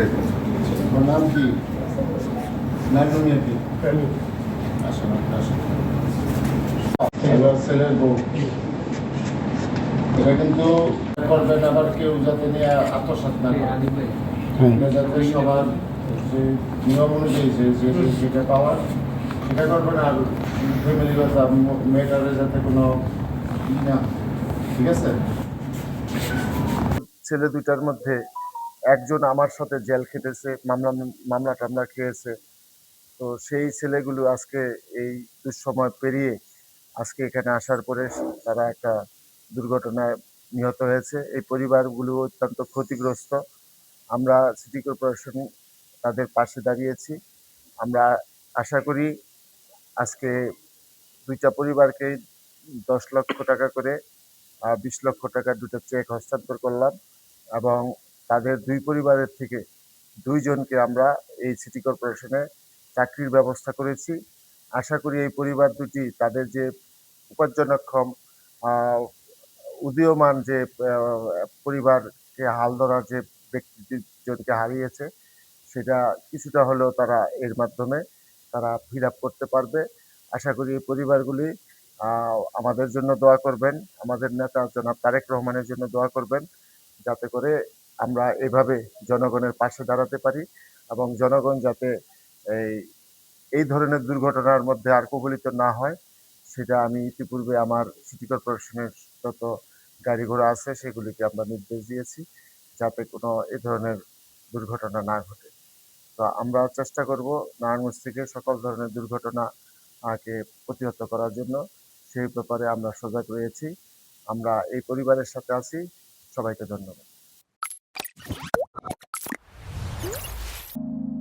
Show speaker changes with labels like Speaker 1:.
Speaker 1: তোমার নাম কি? নাম কি? আসেন আপনি আসেন। এবার ছেলের বউ এটা কিন্তু করবেন, আবার কেউ যাতে নিয়ে আত্মসাৎ না করে, এটা যাতে সবার যে নিয়ম অনুযায়ী যেটা পাওয়ার সেটা করবেন। আর ফ্যামিলি বা মেয়েটারে যাতে কোনো না, ঠিক আছে? ছেলে দুইটার মধ্যে একজন আমার সাথে জেল খেটেছে, মামলা টামলা খেয়েছে। তো সেই ছেলেগুলো আজকে এই দুঃসময় পেরিয়ে আজকে এখানে আসার পরে তারা একটা দুর্ঘটনায় নিহত হয়েছে। এই পরিবারগুলো অত্যন্ত ক্ষতিগ্রস্ত। আমরা সিটি কর্পোরেশন তাদের পাশে দাঁড়িয়েছি। আমরা আশা করি আজকে দুইটা পরিবারকে 10 লক্ষ টাকা করে 20 লক্ষ টাকার দুটো চেক হস্তান্তর করলাম এবং তাদের দুই পরিবারের থেকে দুইজনকে আমরা এই সিটি কর্পোরেশনে চাকরির ব্যবস্থা করেছি। আশা করি এই পরিবার দুটি তাদের যে উপার্জনক্ষম আহ, উদীয়মান যে পরিবারকে হাল ধরার যে ব্যক্তি দুজনকে হারিয়েছে সেটা কিছুটা হলেও তারা এর মাধ্যমে তারা ফিল আপ করতে পারবে। আশা করি এই পরিবারগুলি আমাদের জন্য দোয়া করবেন, আমাদের নেতা জনাব তারেক রহমানের জন্য দোয়া করবেন, যাতে করে আমরা এভাবে জনগণের পাশে দাঁড়াতে পারি এবং জনগণ যাতে এই এই ধরনের দুর্ঘটনার মধ্যে আর কবলিত না হয় সেটা আমি ইতিপূর্বে আমার সিটি কর্পোরেশনের যত গাড়ি ঘোড়া আছে সেগুলিকে আমরা নির্দেশ দিয়েছি যাতে কোনো এ ধরনের দুর্ঘটনা না ঘটে। তো আমরা চেষ্টা করব নারায়ণগঞ্জ থেকে সকল ধরনের দুর্ঘটনা কে প্রতিহত করার জন্য। সেই ব্যাপারে আমরা সজাগ রয়েছি। আমরা এই পরিবারের সাথে আছি। সবাইকে ধন্যবাদ।